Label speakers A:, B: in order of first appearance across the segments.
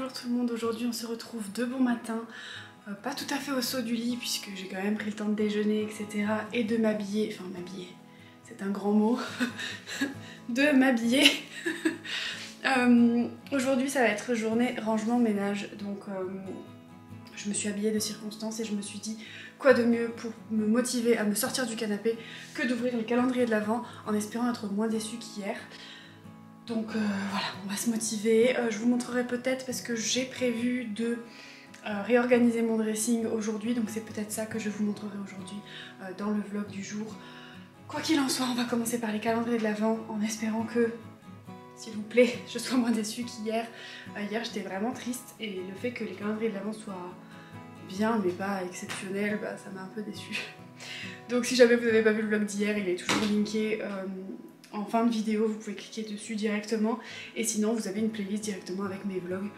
A: Bonjour tout le monde, aujourd'hui on se retrouve de bon matin, pas tout à fait au saut du lit puisque j'ai quand même pris le temps de déjeuner etc. et de m'habiller, enfin m'habiller, c'est un grand mot, de m'habiller. Aujourd'hui ça va être journée rangement ménage, donc je me suis habillée de circonstance et je me suis dit quoi de mieux pour me motiver à me sortir du canapé que d'ouvrir les calendriers de l'Avent en espérant être moins déçue qu'hier. Donc voilà, on va se motiver. Je vous montrerai peut-être parce que j'ai prévu de réorganiser mon dressing aujourd'hui, donc c'est peut-être ça que je vous montrerai aujourd'hui dans le vlog du jour. Quoi qu'il en soit, on va commencer par les calendriers de l'Avent en espérant que, s'il vous plaît, je sois moins déçue qu'hier. Hier j'étais vraiment triste et le fait que les calendriers de l'Avent soient bien mais pas exceptionnels, bah, ça m'a un peu déçue. Donc si jamais vous n'avez pas vu le vlog d'hier, il est toujours linké en fin de vidéo, vous pouvez cliquer dessus directement. Et sinon vous avez une playlist directement avec mes vlogs,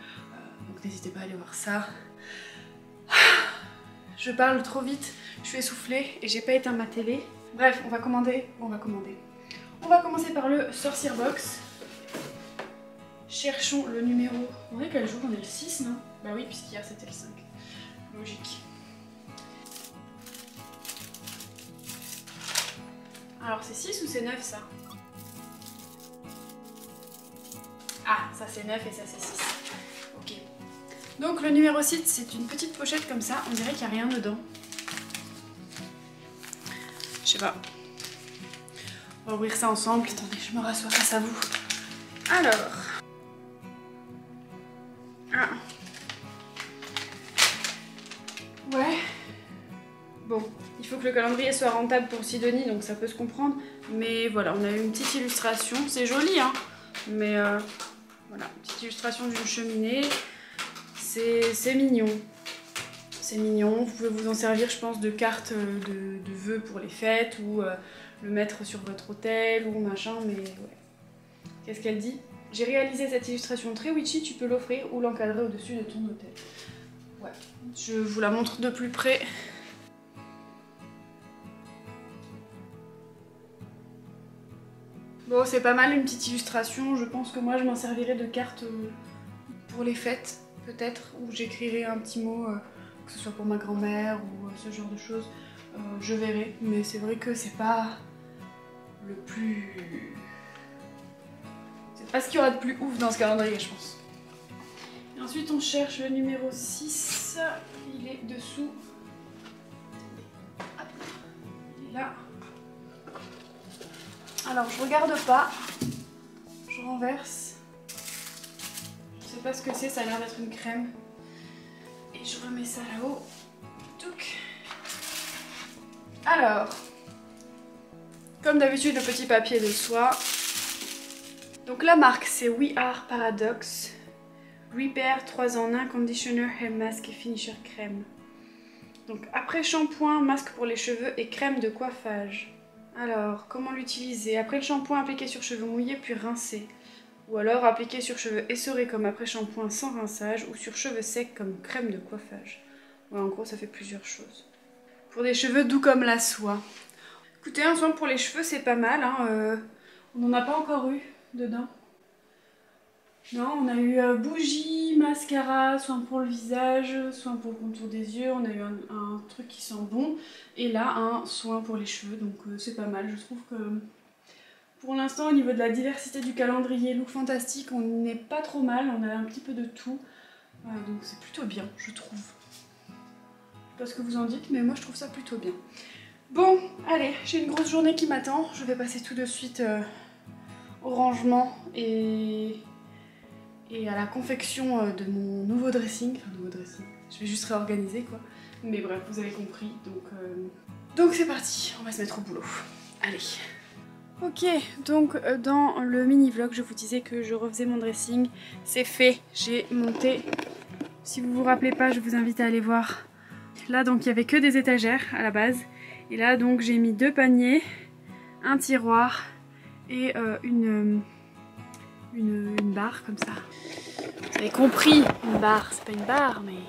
A: donc n'hésitez pas à aller voir ça. Je parle trop vite, je suis essoufflée et j'ai pas éteint ma télé. Bref, on va commander. On va commencer par le Sorcier Box. Cherchons le numéro. On est quel jour? On est le 6, non? Bah oui, puisqu'hier c'était le 5. Logique. Alors c'est 6 ou c'est 9 ça? Ah, ça c'est 9 et ça c'est 6. Ok. Donc le numéro 6, c'est une petite pochette comme ça, on dirait qu'il n'y a rien dedans. Je sais pas. On va ouvrir ça ensemble. Attendez, je me rassois face à vous. Alors. Ah. Ouais. Bon, il faut que le calendrier soit rentable pour Sidonie, donc ça peut se comprendre. Mais voilà, on a eu une petite illustration. C'est joli, hein. Mais voilà, une petite illustration d'une cheminée. C'est mignon. C'est mignon. Vous pouvez vous en servir, je pense, de carte de vœux pour les fêtes ou le mettre sur votre hôtel ou machin. Mais ouais. Qu'est-ce qu'elle dit? J'ai réalisé cette illustration très witchy, tu peux l'offrir ou l'encadrer au-dessus de ton hôtel. Ouais, je vous la montre de plus près. Bon, c'est pas mal une petite illustration. Je pense que moi je m'en servirai de carte pour les fêtes, peut-être, où j'écrirai un petit mot, que ce soit pour ma grand-mère ou ce genre de choses. Je verrai, mais c'est vrai que c'est pas le plus... C'est pas ce qu'il y aura de plus ouf dans ce calendrier, je pense. Et ensuite, on cherche le numéro 6. Il est dessous. Hop. Il est là. Alors, je regarde pas. Je renverse. Je sais pas ce que c'est, ça a l'air d'être une crème. Et je remets ça là-haut. Touc. Alors, comme d'habitude, le petit papier de soie. Donc la marque, c'est We Are Paradox. Repair 3 en 1, conditioner, hair mask et finisher crème. Donc après shampoing, masque pour les cheveux et crème de coiffage. Alors, comment l'utiliser? Après le shampoing, appliquer sur cheveux mouillés puis rincer. Ou alors appliquer sur cheveux essorés comme après shampoing sans rinçage ou sur cheveux secs comme crème de coiffage. Ouais, en gros, ça fait plusieurs choses. Pour des cheveux doux comme la soie. Écoutez, un soin pour les cheveux, c'est pas mal. Hein, on n'en a pas encore eu dedans. Non, on a eu bougie, mascara, soin pour le visage, soin pour le contour des yeux, on a eu un truc qui sent bon, et là un soin pour les cheveux, donc c'est pas mal. Je trouve que pour l'instant au niveau de la diversité du calendrier Look Fantastique, on n'est pas trop mal, on a un petit peu de tout, donc c'est plutôt bien, je trouve. Je sais pas ce que vous en dites, mais moi je trouve ça plutôt bien. Bon, allez, j'ai une grosse journée qui m'attend, je vais passer tout de suite au rangement et à la confection de mon nouveau dressing. Enfin, nouveau dressing, je vais juste réorganiser quoi. Mais bref, vous avez compris, donc c'est parti, on va se mettre au boulot. Allez. Ok, donc dans le mini-vlog, je vous disais que je refaisais mon dressing. C'est fait, j'ai monté. Si vous vous rappelez pas, je vous invite à aller voir. Là, donc, il n'y avait que des étagères à la base. Et là, donc, j'ai mis 2 paniers, un tiroir et une barre comme ça. Vous avez compris, une barre, c'est pas une barre, mais...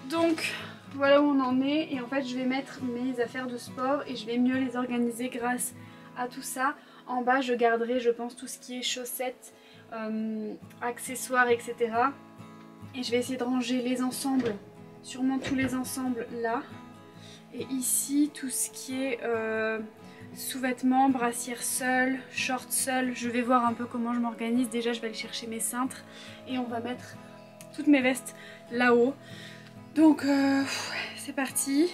A: Donc, voilà où on en est. Et en fait, je vais mettre mes affaires de sport et je vais mieux les organiser grâce à tout ça. En bas, je garderai, je pense, tout ce qui est chaussettes, accessoires, etc. Et je vais essayer de ranger les ensembles, sûrement tous les ensembles là. Et ici, tout ce qui est sous-vêtements, brassière seule, short seule. Je vais voir un peu comment je m'organise. Déjà, je vais aller chercher mes cintres et on va mettre toutes mes vestes là-haut. Donc, c'est parti.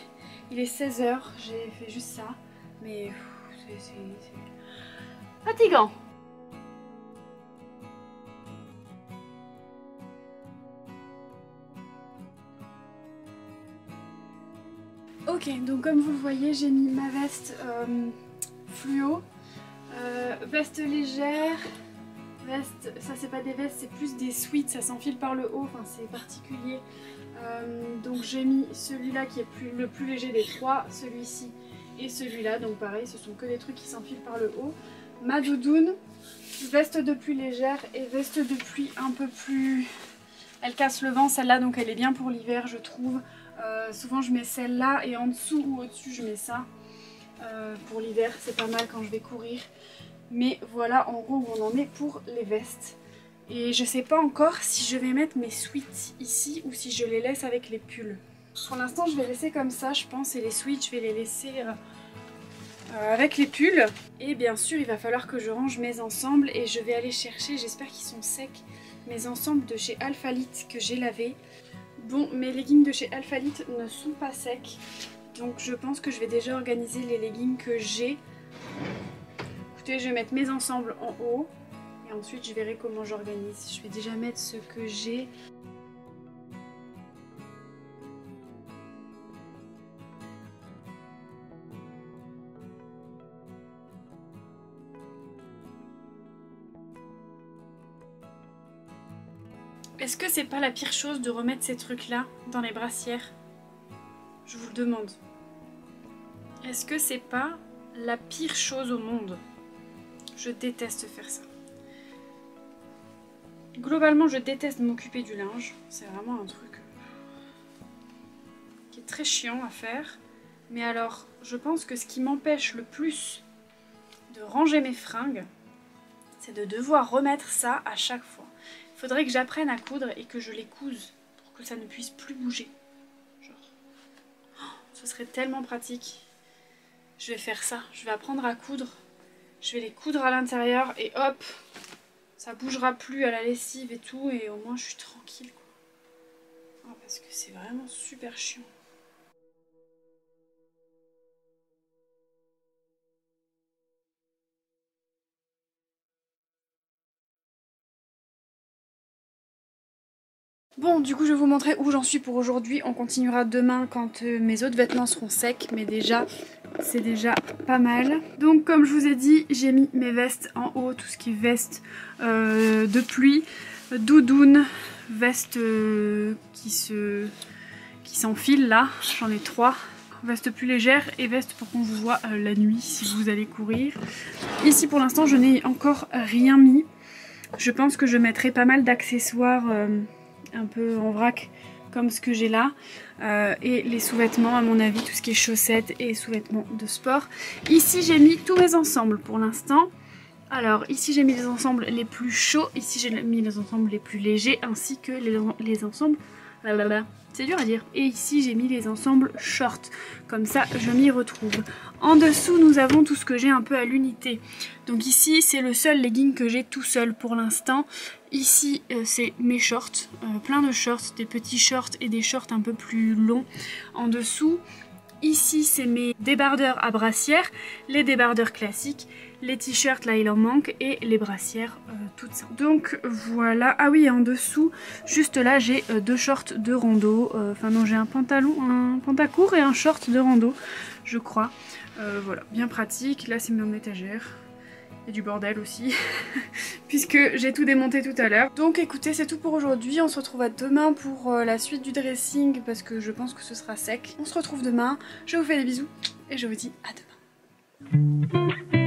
A: Il est 16 h, j'ai fait juste ça. Mais c'est fatigant. Ok, donc comme vous le voyez, j'ai mis ma veste fluo, veste légère, veste, ça c'est pas des vestes, c'est plus des sweats, ça s'enfile par le haut, enfin c'est particulier. Donc j'ai mis celui-là qui est le plus léger des trois, celui-ci et celui-là, donc pareil, ce sont que des trucs qui s'enfilent par le haut. Ma doudoune, veste de pluie légère et veste de pluie un peu plus... Elle casse le vent celle-là, donc elle est bien pour l'hiver je trouve. Souvent je mets celle-là et en dessous ou au-dessus je mets ça. Pour l'hiver c'est pas mal quand je vais courir. Mais voilà en gros où on en est pour les vestes. Et je sais pas encore si je vais mettre mes sweats ici ou si je les laisse avec les pulls. Pour l'instant je vais laisser comme ça je pense, et les sweats je vais les laisser avec les pulls. Et bien sûr il va falloir que je range mes ensembles et je vais aller chercher, j'espère qu'ils sont secs, mes ensembles de chez Alphalite que j'ai lavés. Bon, mes leggings de chez Alphalite ne sont pas secs, donc je pense que je vais déjà organiser les leggings que j'ai. Écoutez, je vais mettre mes ensembles en haut et ensuite je verrai comment j'organise. Je vais déjà mettre ce que j'ai. Est-ce que c'est pas la pire chose de remettre ces trucs-là dans les brassières? Je vous le demande. Est-ce que c'est pas la pire chose au monde? Je déteste faire ça. Globalement, je déteste m'occuper du linge. C'est vraiment un truc qui est très chiant à faire. Mais alors, je pense que ce qui m'empêche le plus de ranger mes fringues, c'est de devoir remettre ça à chaque fois. Il faudrait que j'apprenne à coudre et que je les couse pour que ça ne puisse plus bouger. Genre, ce serait tellement pratique. Je vais faire ça, je vais apprendre à coudre. Je vais les coudre à l'intérieur et hop, ça bougera plus à la lessive et tout, et au moins je suis tranquille quoi. Oh, parce que c'est vraiment super chiant. Bon, du coup je vais vous montrer où j'en suis pour aujourd'hui. On continuera demain quand mes autres vêtements seront secs, mais déjà c'est déjà pas mal. Donc comme je vous ai dit, j'ai mis mes vestes en haut, tout ce qui est veste de pluie, doudoune, veste qui s'enfile là, j'en ai 3. Veste plus légère et veste pour qu'on vous voit la nuit si vous allez courir. Ici pour l'instant je n'ai encore rien mis. Je pense que je mettrai pas mal d'accessoires un peu en vrac comme ce que j'ai là, et les sous-vêtements à mon avis, tout ce qui est chaussettes et sous-vêtements de sport. Ici j'ai mis tous mes ensembles pour l'instant. Alors ici j'ai mis les ensembles les plus chauds, ici j'ai mis les ensembles les plus légers, ainsi que les ensembles, c'est dur à dire, et ici j'ai mis les ensembles short, comme ça je m'y retrouve. En dessous nous avons tout ce que j'ai un peu à l'unité, donc ici c'est le seul legging que j'ai tout seul pour l'instant. Ici c'est mes shorts, plein de shorts, des petits shorts et des shorts un peu plus longs en dessous. Ici c'est mes débardeurs à brassière, les débardeurs classiques, les t-shirts là il en manque et les brassières toutes ça. Donc voilà, ah oui en dessous, juste là j'ai 2 shorts de rando, enfin non j'ai un pantacourt et un short de rando je crois. Voilà, bien pratique, là c'est mon étagère. Et du bordel aussi, puisque j'ai tout démonté tout à l'heure. Donc écoutez, c'est tout pour aujourd'hui. On se retrouve à demain pour la suite du dressing, parce que je pense que ce sera sec. On se retrouve demain. Je vous fais des bisous et je vous dis à demain.